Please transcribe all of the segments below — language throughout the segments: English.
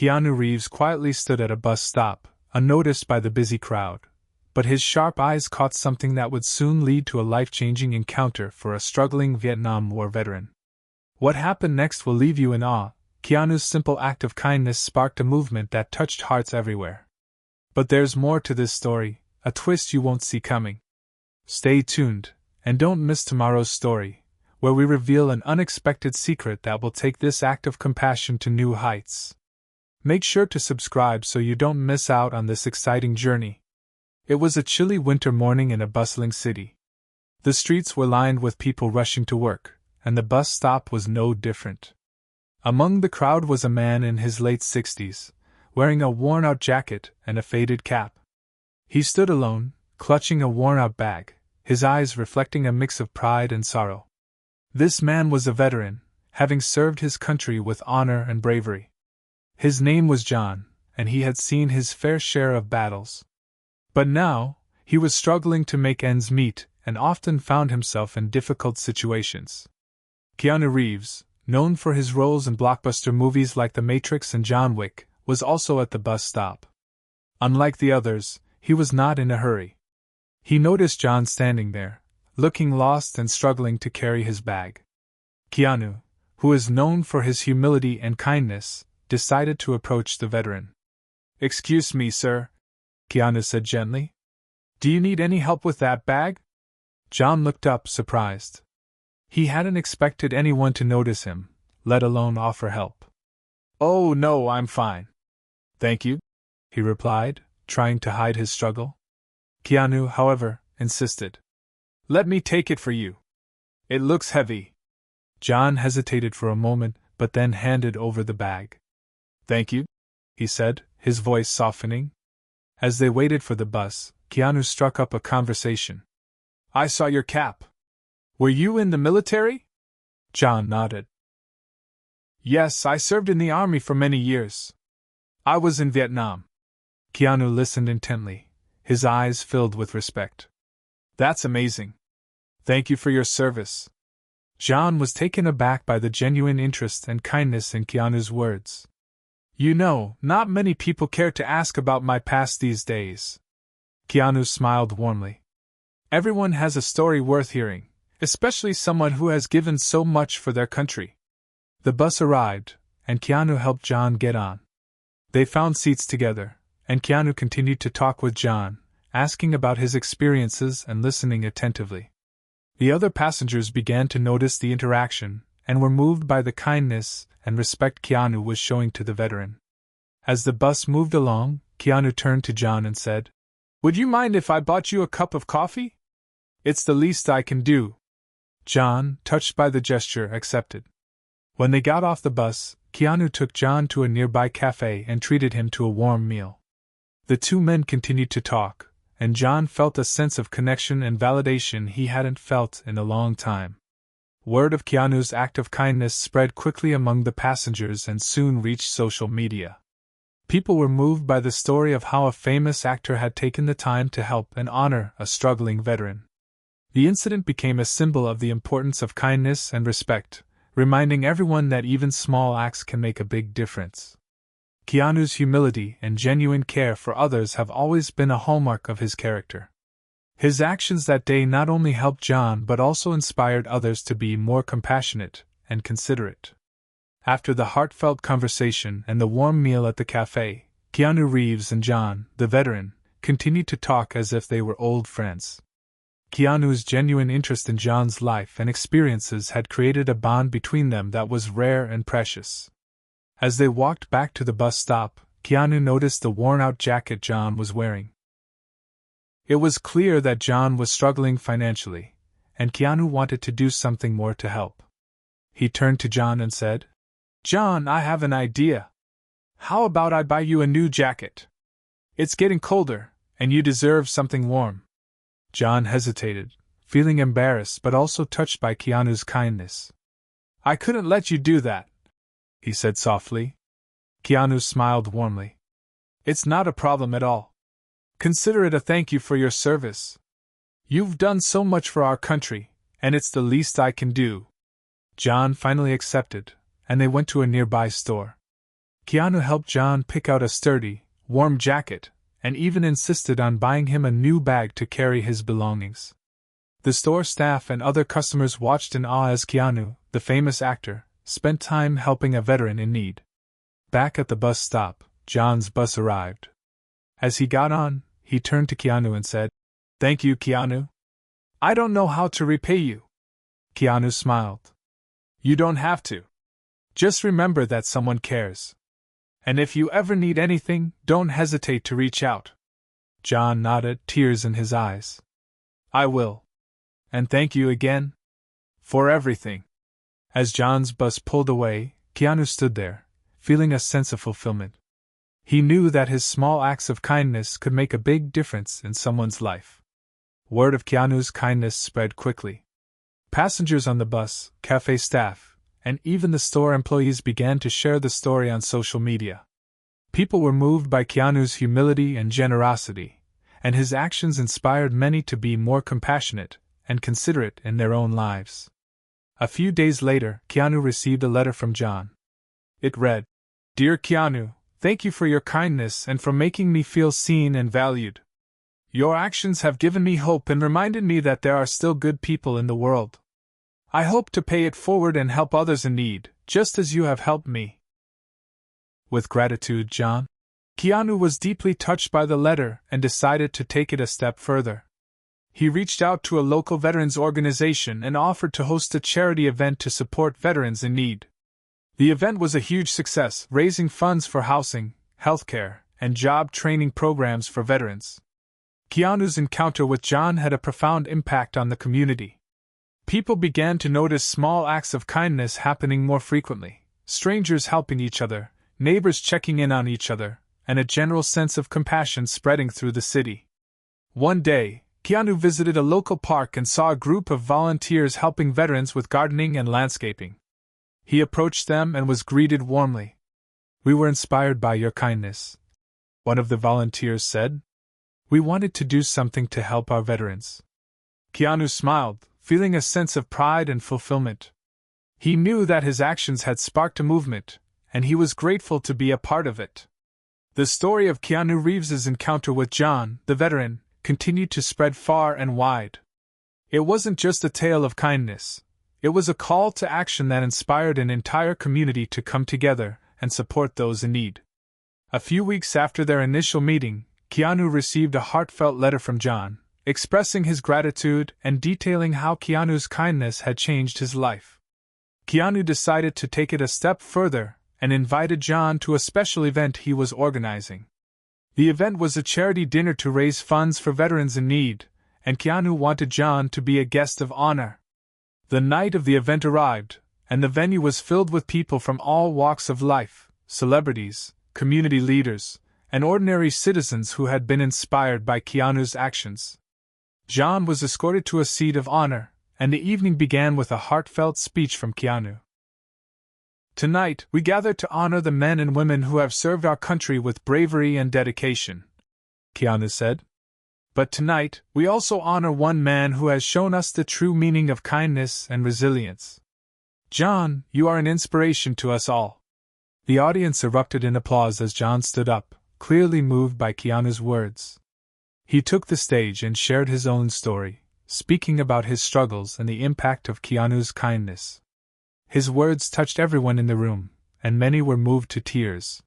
Keanu Reeves quietly stood at a bus stop, unnoticed by the busy crowd, but his sharp eyes caught something that would soon lead to a life-changing encounter for a struggling Vietnam War veteran. What happened next will leave you in awe. Keanu's simple act of kindness sparked a movement that touched hearts everywhere. But there's more to this story, a twist you won't see coming. Stay tuned, and don't miss tomorrow's story, where we reveal an unexpected secret that will take this act of compassion to new heights. Make sure to subscribe so you don't miss out on this exciting journey. It was a chilly winter morning in a bustling city. The streets were lined with people rushing to work, and the bus stop was no different. Among the crowd was a man in his late 60s, wearing a worn-out jacket and a faded cap. He stood alone, clutching a worn-out bag, his eyes reflecting a mix of pride and sorrow. This man was a veteran, having served his country with honor and bravery. His name was John, and he had seen his fair share of battles. But now, he was struggling to make ends meet and often found himself in difficult situations. Keanu Reeves, known for his roles in blockbuster movies like The Matrix and John Wick, was also at the bus stop. Unlike the others, he was not in a hurry. He noticed John standing there, looking lost and struggling to carry his bag. Keanu, who is known for his humility and kindness, decided to approach the veteran. "Excuse me, sir," Keanu said gently. "Do you need any help with that bag?" John looked up, surprised. He hadn't expected anyone to notice him, let alone offer help. "Oh no, I'm fine. Thank you," he replied, trying to hide his struggle. Keanu, however, insisted. "Let me take it for you. It looks heavy." John hesitated for a moment, but then handed over the bag. "Thank you," he said, his voice softening. As they waited for the bus, Keanu struck up a conversation. "I saw your cap. Were you in the military?" John nodded. "Yes, I served in the army for many years. I was in Vietnam." Keanu listened intently, his eyes filled with respect. "That's amazing. Thank you for your service." John was taken aback by the genuine interest and kindness in Keanu's words. "You know, not many people care to ask about my past these days." Keanu smiled warmly. "Everyone has a story worth hearing, especially someone who has given so much for their country." The bus arrived, and Keanu helped John get on. They found seats together, and Keanu continued to talk with John, asking about his experiences and listening attentively. The other passengers began to notice the interaction, and were moved by the kindness and respect Keanu was showing to the veteran. As the bus moved along, Keanu turned to John and said, "Would you mind if I bought you a cup of coffee? It's the least I can do." John, touched by the gesture, accepted. When they got off the bus, Keanu took John to a nearby cafe and treated him to a warm meal. The two men continued to talk, and John felt a sense of connection and validation he hadn't felt in a long time. Word of Keanu's act of kindness spread quickly among the passengers and soon reached social media. People were moved by the story of how a famous actor had taken the time to help and honor a struggling veteran. The incident became a symbol of the importance of kindness and respect, reminding everyone that even small acts can make a big difference. Keanu's humility and genuine care for others have always been a hallmark of his character. His actions that day not only helped John but also inspired others to be more compassionate and considerate. After the heartfelt conversation and the warm meal at the cafe, Keanu Reeves and John, the veteran, continued to talk as if they were old friends. Keanu's genuine interest in John's life and experiences had created a bond between them that was rare and precious. As they walked back to the bus stop, Keanu noticed the worn-out jacket John was wearing. It was clear that John was struggling financially, and Keanu wanted to do something more to help. He turned to John and said, "John, I have an idea. How about I buy you a new jacket? It's getting colder, and you deserve something warm." John hesitated, feeling embarrassed but also touched by Keanu's kindness. "I couldn't let you do that," he said softly. Keanu smiled warmly. "It's not a problem at all. Consider it a thank you for your service. You've done so much for our country, and it's the least I can do." John finally accepted, and they went to a nearby store. Keanu helped John pick out a sturdy, warm jacket, and even insisted on buying him a new bag to carry his belongings. The store staff and other customers watched in awe as Keanu, the famous actor, spent time helping a veteran in need. Back at the bus stop, John's bus arrived. As he got on, he turned to Keanu and said, "Thank you, Keanu. I don't know how to repay you." Keanu smiled. "You don't have to. Just remember that someone cares. And if you ever need anything, don't hesitate to reach out." John nodded, tears in his eyes. "I will. And thank you again for everything." As John's bus pulled away, Keanu stood there, feeling a sense of fulfillment. He knew that his small acts of kindness could make a big difference in someone's life. Word of Keanu's kindness spread quickly. Passengers on the bus, cafe staff, and even the store employees began to share the story on social media. People were moved by Keanu's humility and generosity, and his actions inspired many to be more compassionate and considerate in their own lives. A few days later, Keanu received a letter from John. It read, "Dear Keanu, thank you for your kindness and for making me feel seen and valued. Your actions have given me hope and reminded me that there are still good people in the world. I hope to pay it forward and help others in need, just as you have helped me." With gratitude, John. Keanu was deeply touched by the letter and decided to take it a step further. He reached out to a local veterans organization and offered to host a charity event to support veterans in need. The event was a huge success, raising funds for housing, healthcare, and job training programs for veterans. Keanu's encounter with John had a profound impact on the community. People began to notice small acts of kindness happening more frequently, strangers helping each other, neighbors checking in on each other, and a general sense of compassion spreading through the city. One day, Keanu visited a local park and saw a group of volunteers helping veterans with gardening and landscaping. He approached them and was greeted warmly. "We were inspired by your kindness," one of the volunteers said. "We wanted to do something to help our veterans." Keanu smiled, feeling a sense of pride and fulfillment. He knew that his actions had sparked a movement, and he was grateful to be a part of it. The story of Keanu Reeves's encounter with John, the veteran, continued to spread far and wide. It wasn't just a tale of kindness. It was a call to action that inspired an entire community to come together and support those in need. A few weeks after their initial meeting, Keanu received a heartfelt letter from John, expressing his gratitude and detailing how Keanu's kindness had changed his life. Keanu decided to take it a step further and invited John to a special event he was organizing. The event was a charity dinner to raise funds for veterans in need, and Keanu wanted John to be a guest of honor. The night of the event arrived, and the venue was filled with people from all walks of life, celebrities, community leaders, and ordinary citizens who had been inspired by Keanu's actions. John was escorted to a seat of honor, and the evening began with a heartfelt speech from Keanu. "Tonight, we gather to honor the men and women who have served our country with bravery and dedication," Keanu said. "But tonight, we also honor one man who has shown us the true meaning of kindness and resilience. John, you are an inspiration to us all." The audience erupted in applause as John stood up, clearly moved by Keanu's words. He took the stage and shared his own story, speaking about his struggles and the impact of Keanu's kindness. His words touched everyone in the room, and many were moved to tears.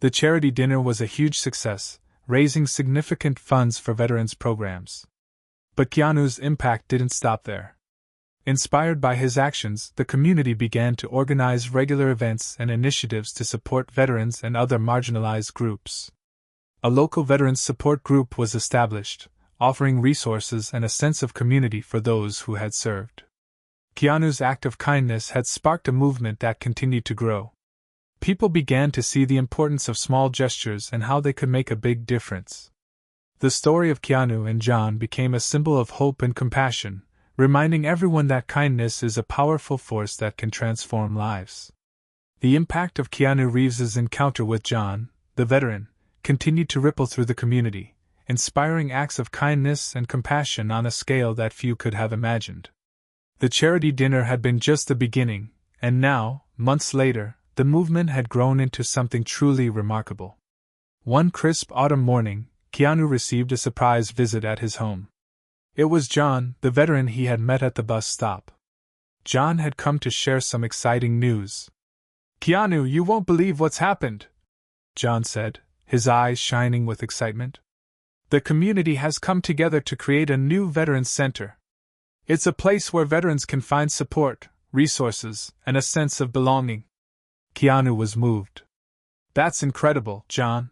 The charity dinner was a huge success, raising significant funds for veterans programs. But Keanu's impact didn't stop there. Inspired by his actions, the community began to organize regular events and initiatives to support veterans and other marginalized groups. A local veterans support group was established, offering resources and a sense of community for those who had served. Keanu's act of kindness had sparked a movement that continued to grow. People began to see the importance of small gestures and how they could make a big difference. The story of Keanu and John became a symbol of hope and compassion, reminding everyone that kindness is a powerful force that can transform lives. The impact of Keanu Reeves's encounter with John, the veteran, continued to ripple through the community, inspiring acts of kindness and compassion on a scale that few could have imagined. The charity dinner had been just the beginning, and now, months later, the movement had grown into something truly remarkable. One crisp autumn morning, Keanu received a surprise visit at his home. It was John, the veteran he had met at the bus stop. John had come to share some exciting news. "Keanu, you won't believe what's happened," John said, his eyes shining with excitement. "The community has come together to create a new Veterans Center. It's a place where veterans can find support, resources, and a sense of belonging." Keanu was moved. "That's incredible, John.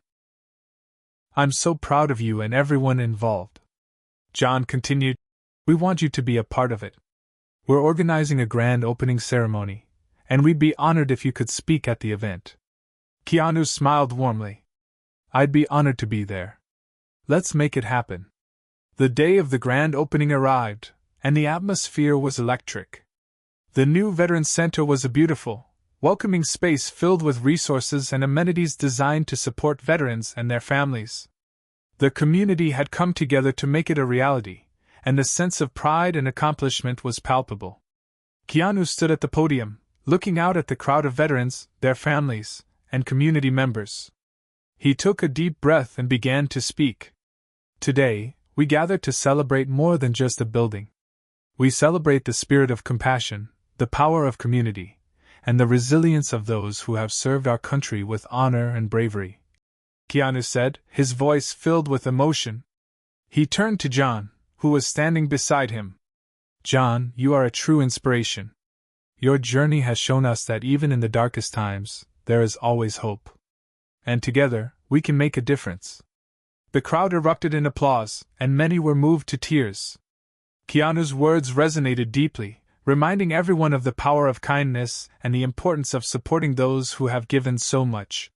I'm so proud of you and everyone involved." John continued, "We want you to be a part of it. We're organizing a grand opening ceremony, and we'd be honored if you could speak at the event." Keanu smiled warmly. "I'd be honored to be there. Let's make it happen." The day of the grand opening arrived, and the atmosphere was electric. The new Veterans Center was a beautiful, welcoming space filled with resources and amenities designed to support veterans and their families. The community had come together to make it a reality, and the sense of pride and accomplishment was palpable. Keanu stood at the podium, looking out at the crowd of veterans, their families, and community members. He took a deep breath and began to speak. "Today, we gather to celebrate more than just a building. We celebrate the spirit of compassion, the power of community, and the resilience of those who have served our country with honor and bravery," Keanu said, his voice filled with emotion. He turned to John, who was standing beside him. "John, you are a true inspiration. Your journey has shown us that even in the darkest times, there is always hope. And together, we can make a difference." The crowd erupted in applause, and many were moved to tears. Keanu's words resonated deeply, reminding everyone of the power of kindness and the importance of supporting those who have given so much.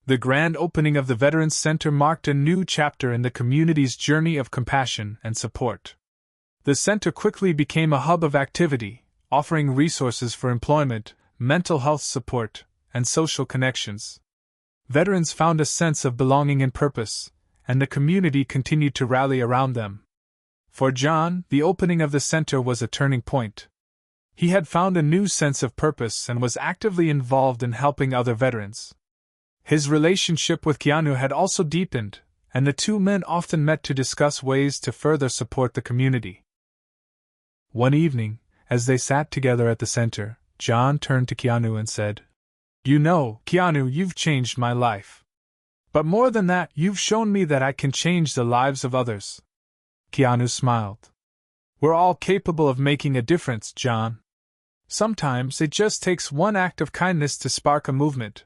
The grand opening of the Veterans Center marked a new chapter in the community's journey of compassion and support. The center quickly became a hub of activity, offering resources for employment, mental health support, and social connections. Veterans found a sense of belonging and purpose, and the community continued to rally around them. For John, the opening of the center was a turning point. He had found a new sense of purpose and was actively involved in helping other veterans. His relationship with Keanu had also deepened, and the two men often met to discuss ways to further support the community. One evening, as they sat together at the center, John turned to Keanu and said, "You know, Keanu, you've changed my life. But more than that, you've shown me that I can change the lives of others." Keanu smiled. "We're all capable of making a difference, John. Sometimes it just takes one act of kindness to spark a movement."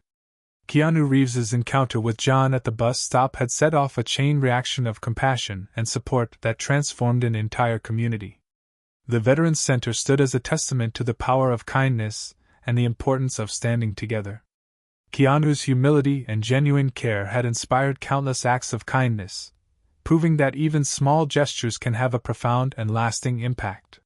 Keanu Reeves's encounter with John at the bus stop had set off a chain reaction of compassion and support that transformed an entire community. The Veterans Center stood as a testament to the power of kindness and the importance of standing together. Keanu's humility and genuine care had inspired countless acts of kindness, proving that even small gestures can have a profound and lasting impact.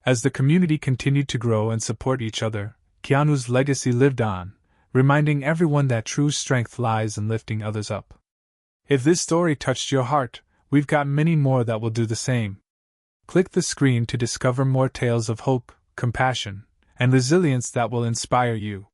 As the community continued to grow and support each other, Keanu's legacy lived on, reminding everyone that true strength lies in lifting others up. If this story touched your heart, we've got many more that will do the same. Click the screen to discover more tales of hope, compassion, and resilience that will inspire you.